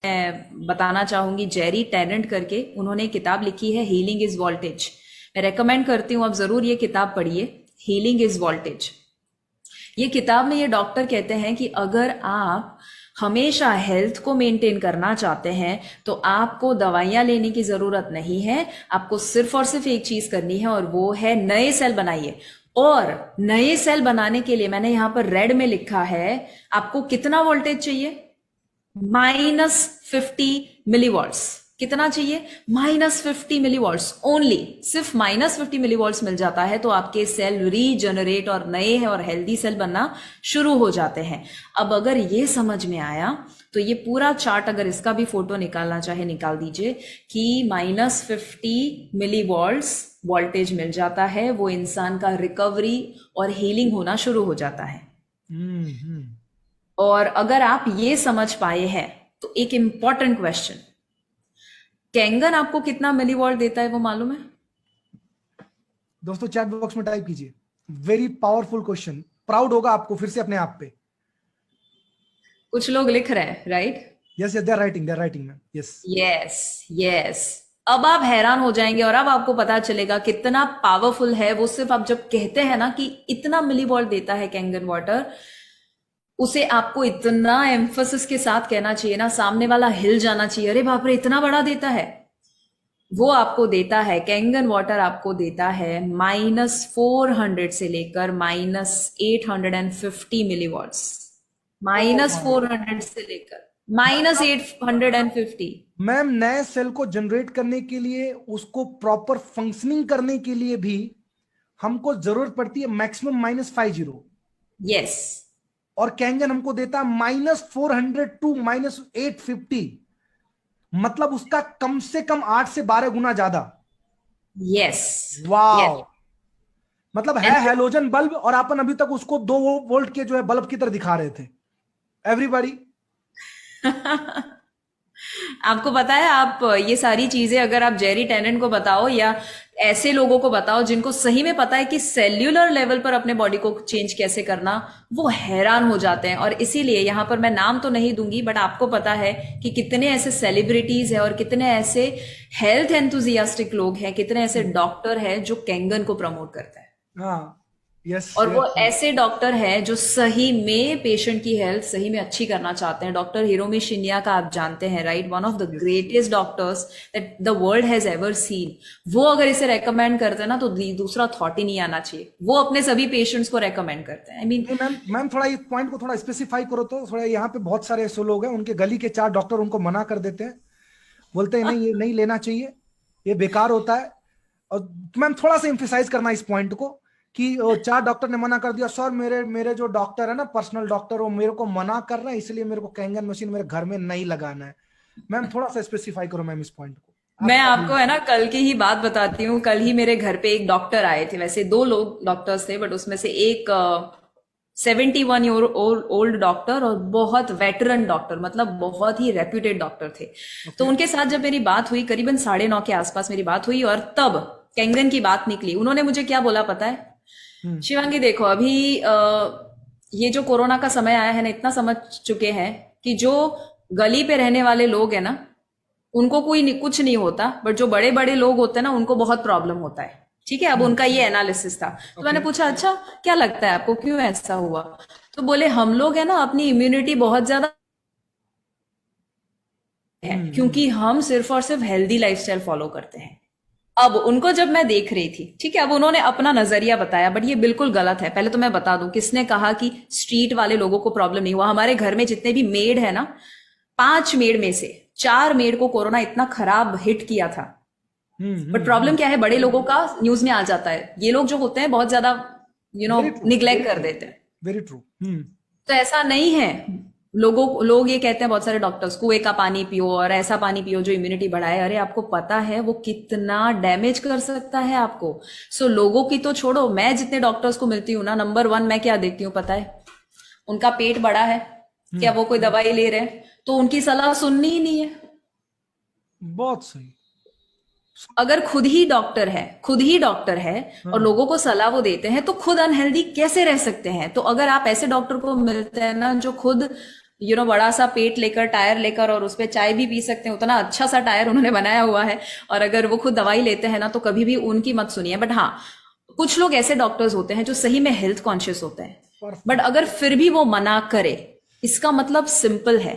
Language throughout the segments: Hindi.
मैं बताना चाहूंगी, जेरी टेनेंट करके उन्होंने एक किताब लिखी है, हीलिंग इज वोल्टेज। मैं रेकमेंड करती हूँ आप जरूर ये किताब पढ़िए, हीलिंग इज वोल्टेज। ये किताब में ये डॉक्टर कहते हैं कि अगर आप हमेशा हेल्थ को मेंटेन करना चाहते हैं तो आपको दवाइयां लेने की जरूरत नहीं है। आपको सिर्फ और सिर्फ एक चीज करनी है और वो है नए सेल बनाइए। और नए सेल बनाने के लिए मैंने यहां पर रेड में लिखा है, आपको कितना वोल्टेज चाहिए? -50 मिलीवॉट्स। कितना चाहिए? -50 मिलीवॉट्स ओनली। सिर्फ -50 मिलीवॉट्स मिल जाता है तो आपके सेल रीजनरेट और नए और हेल्दी सेल बनना शुरू हो जाते हैं। अब अगर ये समझ में आया तो ये पूरा चार्ट, अगर इसका भी फोटो निकालना चाहे निकाल दीजिए, कि -50 मिलीवॉट्स वोल्टेज मिल जाता है, वो इंसान का रिकवरी और हीलिंग होना शुरू हो जाता है। हम्म। और अगर आप ये समझ पाए हैं तो एक इंपॉर्टेंट क्वेश्चन, कैंगन आपको कितना मिलीवॉल्ट देता है वो मालूम है? दोस्तों चैट बॉक्स में टाइप कीजिए, वेरी पावरफुल क्वेश्चन, प्राउड होगा आपको फिर से अपने आप पे। कुछ लोग लिख रहे हैं, right? Yes yes, they are writing ma'am, yes. Yes yes. अब आप हैरान हो जाएंगे और अब आपको पता चलेगा कितना पावरफुल है वो। सिर्फ आप जब कहते हैं ना कि इतना मिलीवॉल्ट देता है कैंगन वाटर, उसे आपको इतना एम्फोसिस के साथ कहना चाहिए ना, सामने वाला हिल जाना चाहिए, अरे बाप रे इतना बड़ा देता है। वो आपको देता है, कैंगन वाटर आपको देता है -400 से लेकर -850 मिलीवॉट्स। -400 से लेकर -850। मैम नए सेल को जनरेट करने के लिए, उसको प्रॉपर फंक्शनिंग करने के लिए भी हमको जरूरत पड़ती है मैक्सिमम -50। यस और कैंगन हमको देता है -400 टू -850। मतलब उसका कम से कम 8 से 12 गुना ज्यादा। Yes yes. वाह। मतलब है एंड हैलोजन बल्ब और अपन अभी तक उसको 2 वोल्ट के जो है बल्ब की तरह दिखा रहे थे। एवरीबॉडी। आपको पता है, आप ये सारी चीजें अगर आप जेरी टेनेंट को बताओ या ऐसे लोगों को बताओ जिनको सही में पता है कि सेल्यूलर लेवल पर अपने बॉडी को चेंज कैसे करना, वो हैरान हो जाते हैं। और इसीलिए यहां पर मैं नाम तो नहीं दूंगी, बट आपको पता है कि कितने ऐसे सेलिब्रिटीज हैं और कितने ऐसे हेल्थ एंथुजियास्टिक लोग हैं, कितने ऐसे डॉक्टर हैं जो कैंगन को प्रमोट करते हैं। हाँ। यस और वो यस। ऐसे डॉक्टर हैं जो सही में पेशेंट की हेल्थ सही में अच्छी करना चाहते हैं। डॉक्टर हिरोमी शिन्या का आप जानते हैं, right? One of the greatest doctors that the world has ever seen. वो अगर इसे रेकमेंड करते हैं ना तो दूसरा थॉट ही नहीं आना चाहिए। वो अपने सभी पेशेंट्स को रेकमेंड करते हैं। आई मीन नहीं मैम, मैम थोड़ा इस पॉइंट को थोड़ा स्पेसिफाई करो तो थोड़ा। यहाँ पे बहुत सारे ऐसे लोग हैं, उनके गली के 4 डॉक्टर उनको मना कर देते हैं, बोलते हैं नहीं ये नहीं लेना चाहिए, ये बेकार होता है। और मैम थोड़ा सा इम्फेसाइज करना इस पॉइंट को कि 4 डॉक्टर ने मना कर दिया, सर मेरे मेरे जो डॉक्टर है ना, पर्सनल डॉक्टर, वो मेरे को मना कर रहा है, इसलिए मेरे को कैंगन मशीन मेरे घर में नहीं लगाना है। मैम थोड़ा सा स्पेसिफाई करो मैम इस पॉइंट को। मैं आपका आपको है ना कल की ही बात बताती हूँ। कल ही मेरे घर पे एक डॉक्टर आए थे, वैसे दो लोग डॉक्टर्स थे, बट उसमें से एक 71 ईयर ओल्ड डॉक्टर और बहुत वेटरन डॉक्टर, मतलब बहुत ही रेप्यूटेड डॉक्टर थे। तो ओके। उनके साथ जब मेरी बात हुई, करीबन 9:30 के आसपास मेरी बात हुई, और तब कैंगन की बात निकली। उन्होंने मुझे क्या बोला पता है? हम्म। शिवांगी देखो, अभी ये जो कोरोना का समय आया है ना, इतना समझ चुके हैं कि जो गली पे रहने वाले लोग हैं ना, उनको कुछ नहीं होता, बट जो बड़े बड़े लोग होते हैं ना, उनको बहुत प्रॉब्लम होता है। ठीक है, अब हम्म। उनका ये एनालिसिस था। तो मैंने ओके। पूछा, अच्छा क्या लगता है आपको, क्यों ऐसा हुआ? तो बोले, हम लोग है ना अपनी इम्यूनिटी बहुत ज्यादा है, हम्म। क्योंकि हम सिर्फ और सिर्फ हेल्दी लाइफस्टाइल फॉलो करते हैं। अब उनको जब मैं देख रही थी, ठीक है, अब उन्होंने अपना नजरिया बताया, बट ये बिल्कुल गलत है। पहले तो मैं बता दूं, किसने कहा कि स्ट्रीट वाले लोगों को प्रॉब्लम नहीं हुआ? हमारे घर में जितने भी मेड है ना, 5 मेड में से 4 मेड को कोरोना इतना खराब हिट किया था। बट प्रॉब्लम क्या है, बड़े लोगों का न्यूज में आ जाता है, ये लोग जो होते हैं बहुत ज्यादा वेरी ट्रू, निग्लेक्ट वेरी कर ट्रू, देते हैं। Very true. हम्म। तो ऐसा नहीं है। लोग ये कहते हैं, बहुत सारे डॉक्टर्स, कुएं का पानी पियो और ऐसा पानी पियो जो इम्यूनिटी बढ़ाए। अरे आपको पता है वो कितना डैमेज कर सकता है आपको? सो लोगों की तो छोड़ो, मैं जितने डॉक्टर्स को मिलती हूँ ना, नंबर 1 मैं क्या देखती हूँ पता है? उनका पेट बड़ा है क्या? हम्म। वो कोई दवाई ले रहे हैं? तो उनकी सलाह सुननी ही नहीं है। बहुत सही। अगर खुद ही डॉक्टर है और हाँ। लोगों को सलाह वो देते हैं, तो खुद अनहेल्दी कैसे रह सकते हैं? तो अगर आप ऐसे डॉक्टर को मिलते हैं ना जो खुद बड़ा सा पेट लेकर, टायर लेकर, और उस पे चाय भी पी सकते हैं, उतना अच्छा सा टायर उन्होंने बनाया हुआ है। और अगर वो खुद दवाई लेते हैं ना, तो कभी भी उनकी मत सुनिए। बट हाँ, कुछ लोग ऐसे डॉक्टर्स होते हैं जो सही में हेल्थ कॉन्शियस होते हैं, बट परफेक्ट। अगर फिर भी वो मना करे, इसका मतलब सिंपल है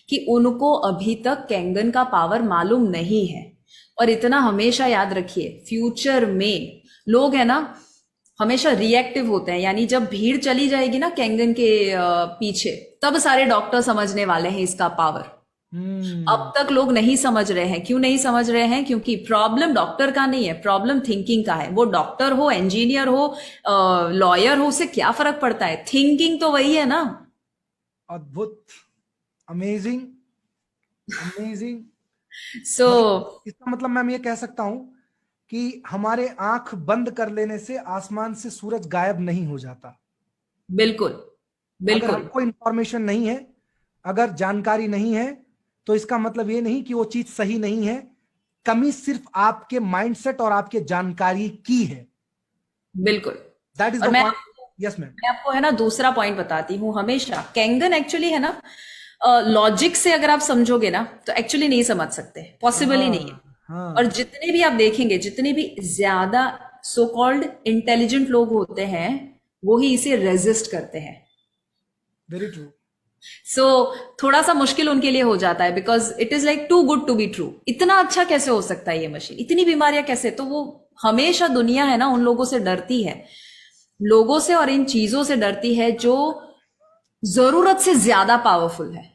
कि उनको अभी तक कैंगन का पावर मालूम नहीं है। और इतना हमेशा याद रखिए, फ्यूचर में लोग है ना हमेशा रिएक्टिव होते हैं, यानी जब भीड़ चली जाएगी ना कैंगन के पीछे, तब सारे डॉक्टर समझने वाले हैं इसका पावर। हम्म। अब तक लोग नहीं समझ रहे हैं। क्यों नहीं समझ रहे हैं? क्योंकि प्रॉब्लम डॉक्टर का नहीं है, प्रॉब्लम थिंकिंग का है। वो डॉक्टर हो, इंजीनियर हो, लॉयर हो, उससे क्या फर्क पड़ता है? थिंकिंग तो वही है ना। अद्भुत। अमेजिंग। अमेजिंग। सो मतलब इसका मतलब मैम ये कह सकता हूं कि हमारे आंख बंद कर लेने से आसमान से सूरज गायब नहीं हो जाता। बिल्कुल, अगर बिल्कुल, हमको इंफॉर्मेशन नहीं है, अगर जानकारी नहीं है, तो इसका मतलब ये नहीं कि वो चीज सही नहीं है। कमी सिर्फ आपके माइंडसेट और आपके जानकारी की है। बिल्कुल। दैट इज और द मैं पॉइंट। Yes ma'am. मैं आपको है ना दूसरा पॉइंट बताती हूँ। हमेशा कैंगन एक्चुअली है ना, लॉजिक से अगर आप समझोगे ना, तो एक्चुअली नहीं समझ सकते, पॉसिबल ही नहीं है। हाँ और हाँ। जितने भी आप देखेंगे, जितने भी ज्यादा सो कॉल्ड इंटेलिजेंट लोग होते हैं, वो ही इसे रेजिस्ट करते हैं। Very true. सो थोड़ा सा मुश्किल उनके लिए हो जाता है, because it is like too good to be true. इतना अच्छा कैसे हो सकता है ये मशीन, इतनी बीमारियां कैसे? तो वो हमेशा दुनिया है ना उन लोगों से डरती है, लोगों से और इन चीजों से डरती है जो जरूरत से ज्यादा पावरफुल है।